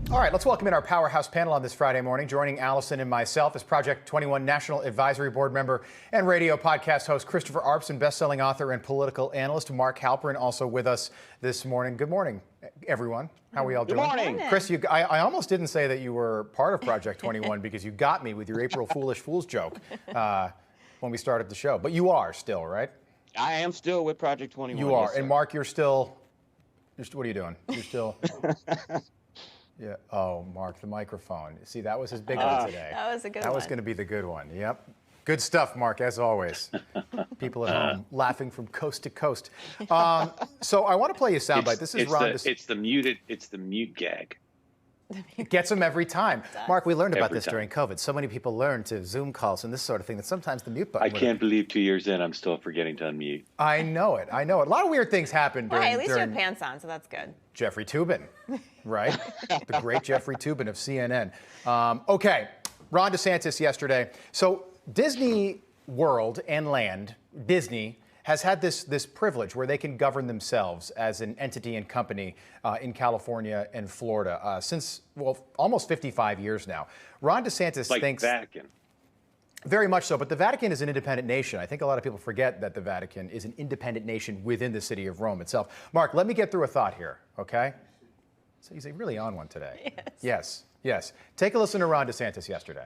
All right, let's welcome in our powerhouse panel on this Friday morning. Joining Allison and myself is Project 21 National Advisory Board member and radio podcast host Christopher Arps and best-selling author and political analyst Mark Halperin, also with us this morning. Good morning, everyone. How are we all doing? Good morning. Chris, I almost didn't say that you were part of Project 21 because you got me with your April Fool's joke when we started the show. But you are still, right? I am still with Project 21. You are. Yes, and Mark, you're still, what are you doing? You're still... Yeah. Oh, Mark, the microphone. See, that was his big one today. That was a good one. That was going to be the good one. Yep. Good stuff, Mark, as always. People at home laughing from coast to coast. So I want to play you a soundbite. This is Ron. It's the mute gag. It gets them every time. Mark, we learned about this time. during COVID. So many people learn to Zoom calls and this sort of thing that sometimes the mute button. I can't believe 2 years in, I'm still forgetting to unmute. I know it. I know it. A lot of weird things happen during. Hey, at least you have pants on, so that's good. Jeffrey Toobin, right? The great Jeffrey Toobin of CNN. Okay, Ron DeSantis yesterday. So Disney World and Land, Disney, has had this privilege where they can govern themselves as an entity and company in California and Florida since, well, almost 55 years now. Ron DeSantis thinks... Vatican. Very much so, but the Vatican is an independent nation. I think a lot of people forget that the Vatican is an independent nation within the city of Rome itself. Mark, let me get through a thought here, okay? So he's really on one today. Yes. Take a listen to Ron DeSantis yesterday.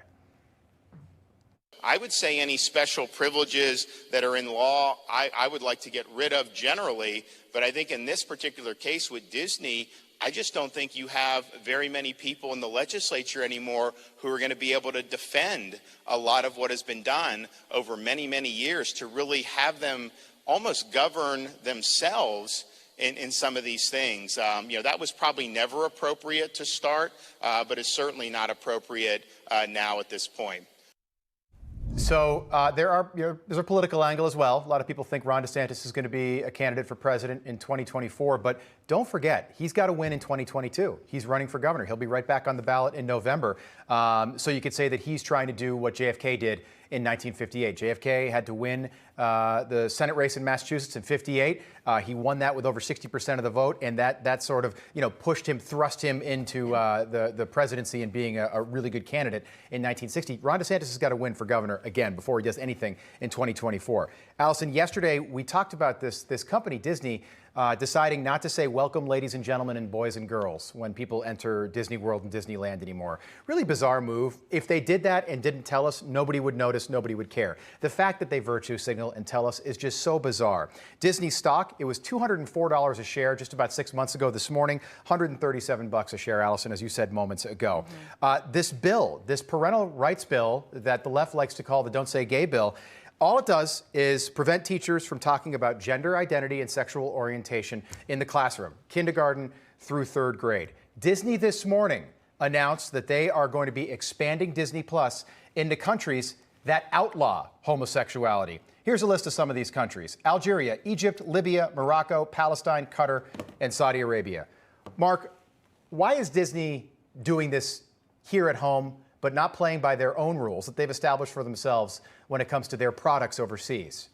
I would say any special privileges that are in law, I would like to get rid of generally. But I think in this particular case with Disney, I just don't think you have very many people in the legislature anymore who are going to be able to defend a lot of what has been done over many, many years to really have them almost govern themselves in some of these things. That was probably never appropriate to start, but it's certainly not appropriate now at this point. So there's a political angle as well. A lot of people think Ron DeSantis is going to be a candidate for president in 2024, but don't forget, he's got to win in 2022. He's running for governor. He'll be right back on the ballot in November. So you could say that he's trying to do what JFK did in 1958. JFK had to win the Senate race in Massachusetts in 58. He won that with over 60% of the vote, and that sort of thrust him into the presidency and being a really good candidate in 1960. Ron DeSantis has got to win for governor again before he does anything in 2024. Allison, yesterday we talked about this company, Disney, deciding not to say welcome, ladies and gentlemen, and boys and girls when people enter Disney World and Disneyland anymore. Really bizarre move. If they did that and didn't tell us, nobody would notice, nobody would care. The fact that they virtue signal and tell us is just so bizarre. Disney stock, it was $204 a share just about 6 months ago this morning, $137 a share, Allison, as you said moments ago. This bill, this parental rights bill that the left likes to call the Don't Say Gay bill, all it does is prevent teachers from talking about gender identity and sexual orientation in the classroom, kindergarten through third grade. Disney this morning announced that they are going to be expanding Disney Plus into countries that outlaw homosexuality. Here's a list of some of these countries: Algeria, Egypt, Libya, Morocco, Palestine, Qatar, and Saudi Arabia. Mark, why is Disney doing this here at home, but not playing by their own rules that they've established for themselves when it comes to their products overseas?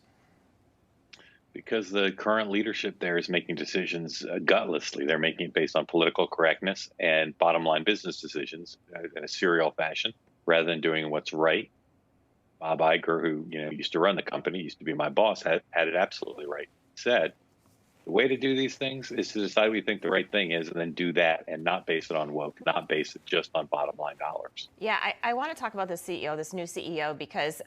Because the current leadership there is making decisions gutlessly. They're making it based on political correctness and bottom line business decisions in a serial fashion rather than doing what's right. Bob Iger, who used to run the company, used to be my boss, had it absolutely right. He said, the way to do these things is to decide what you think the right thing is and then do that and not base it on woke, not base it just on bottom line dollars. Yeah, I want to talk about this CEO, this new CEO, because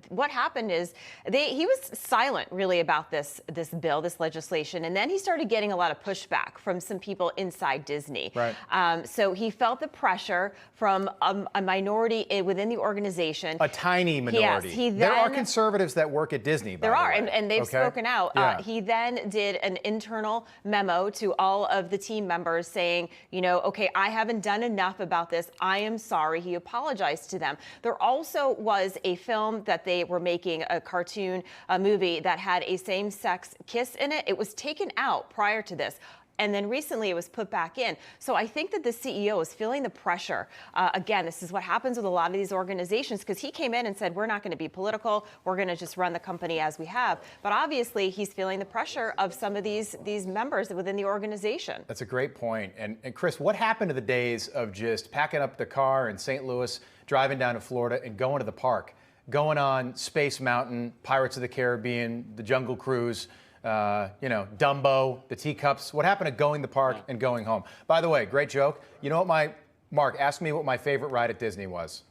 what happened is he was silent really about this bill, this legislation, and then he started getting a lot of pushback from some people inside Disney. Right. So he felt the pressure from a minority within the organization. A tiny minority. Yes, there are conservatives that work at Disney, by There the are, way. and they've spoken out. Yeah. He then did an internal memo to all of the team members saying, okay, I haven't done enough about this. I am sorry. He apologized to them. There also was a film that they were making, a cartoon, a movie that had a same-sex kiss in it. It was taken out prior to this. and then recently it was put back in. So I think that the CEO is feeling the pressure. Again, this is what happens with a lot of these organizations, because he came in and said, we're not going to be political, we're going to just run the company as we have. But obviously he's feeling the pressure of some of these members within the organization. That's a great point. And Chris, what happened to the days of just packing up the car in St. Louis, driving down to Florida and going to the park, going on Space Mountain, Pirates of the Caribbean, the Jungle Cruise, Dumbo, the teacups? What happened to going to the park and going home? By the way, great joke. You know what Mark, ask me what my favorite ride at Disney was.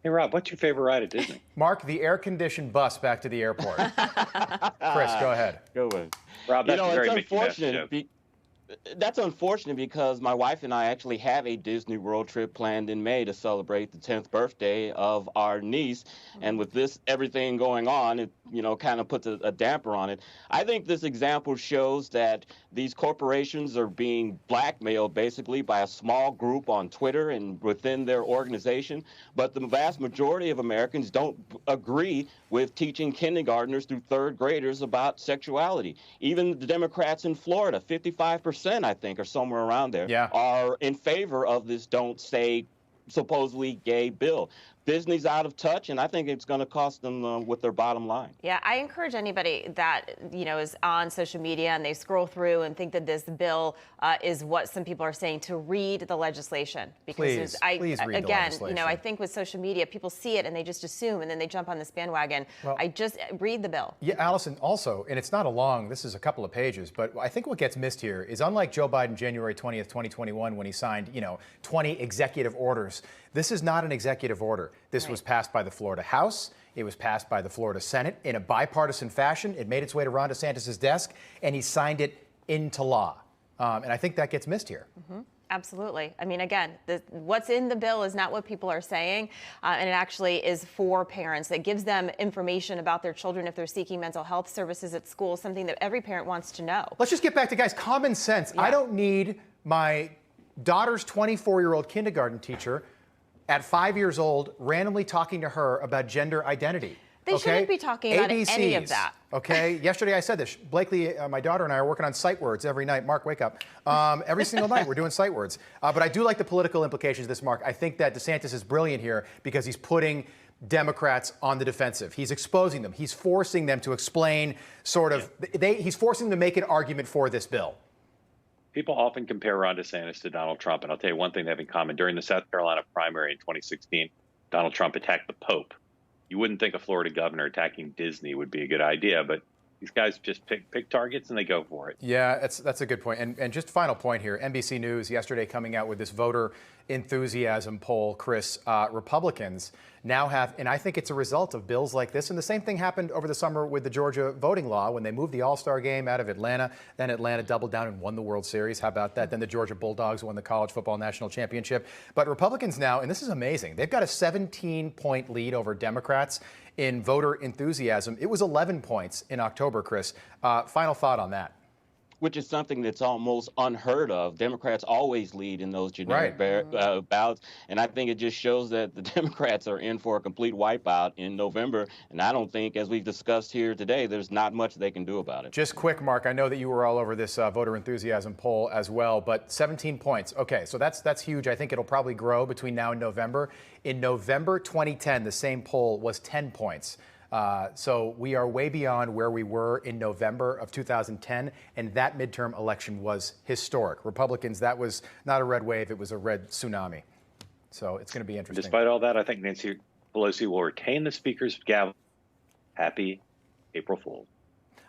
Hey, Rob, what's your favorite ride at Disney? Mark, the air-conditioned bus back to the airport. Chris, go ahead. Go ahead. Rob, that's a very it's Mickey Mouse unfortunate. joke. That's unfortunate because my wife and I actually have a Disney World trip planned in May to celebrate the 10th birthday of our niece. And with this, everything going on, it, kind of puts a damper on it. I think this example shows that these corporations are being blackmailed basically by a small group on Twitter and within their organization. But the vast majority of Americans don't agree with teaching kindergartners through third graders about sexuality. Even the Democrats in Florida, 55%, I think, or somewhere around there, are in favor of this don't say supposedly gay bill. Disney's out of touch, and I think it's going to cost them with their bottom line. Yeah, I encourage anybody that, is on social media and they scroll through and think that this bill is what some people are saying, to read the legislation. Because please read the legislation. I think with social media, people see it and they just assume, and then they jump on this bandwagon. Well, I just read the bill. Yeah, Allison, also, and it's not this is a couple of pages, but I think what gets missed here is, unlike Joe Biden, January 20th, 2021, when he signed, 20 executive orders, this is not an executive order. This was passed by the Florida House. It was passed by the Florida Senate in a bipartisan fashion. It made its way to Ron DeSantis' desk, and he signed it into law. And I think that gets missed here. Mm-hmm. Absolutely. I mean, again, what's in the bill is not what people are saying, and it actually is for parents. That gives them information about their children if they're seeking mental health services at school, something that every parent wants to know. Let's just get back to, guys, common sense. Yeah. I don't need my daughter's 24-year-old kindergarten teacher at 5 years old randomly talking to her about gender identity. They shouldn't be talking about any of that. Okay. Yesterday I said this. Blakely, my daughter, and I are working on sight words every night. Mark, wake up. Every single night we're doing sight words. But I do like the political implications of this, Mark. I think that DeSantis is brilliant here because he's putting Democrats on the defensive. He's exposing them. He's forcing them to explain he's forcing them to make an argument for this bill. People often compare Ron DeSantis to Donald Trump, and I'll tell you one thing they have in common. During the South Carolina primary in 2016, Donald Trump attacked the Pope. You wouldn't think a Florida governor attacking Disney would be a good idea, but these guys just pick targets and they go for it. Yeah, that's a good point. And just final point here, NBC News yesterday coming out with this voter enthusiasm poll, Chris. Republicans now have, and I think it's a result of bills like this, and the same thing happened over the summer with the Georgia voting law when they moved the All-Star game out of Atlanta. Then Atlanta doubled down and won the World Series. How about that? Then the Georgia Bulldogs won the College Football National Championship. But Republicans now, and this is amazing, they've got a 17-point lead over Democrats in voter enthusiasm. It was 11 points in October, Chris. Final thought on that. Which is something that's almost unheard of. Democrats always lead in those generic ballots, and I think it just shows that the Democrats are in for a complete wipeout in November, and I don't think, as we've discussed here today, there's not much they can do about it. Just quick, Mark, I know that you were all over this voter enthusiasm poll as well, but 17 points. Okay, so that's huge. I think it'll probably grow between now and November. In November 2010, the same poll was 10 points. So we are way beyond where we were in November of 2010, and that midterm election was historic. Republicans, that was not a red wave, it was a red tsunami. So it's going to be interesting. Despite all that, I think Nancy Pelosi will retain the Speaker's gavel. Happy April Fool's.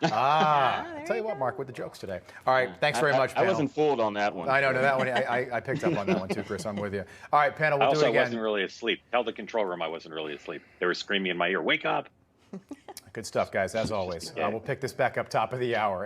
I'll tell you what, Mark, with the jokes today. All right, thanks very much, panel. I wasn't fooled on that one. I know, that one, I picked up on that one too, Chris. I'm with you. All right, panel, we'll do it again. I wasn't really asleep. Tell the control room I wasn't really asleep. They were screaming in my ear, wake up. Good stuff, guys, as always. We'll pick this back up top of the hour.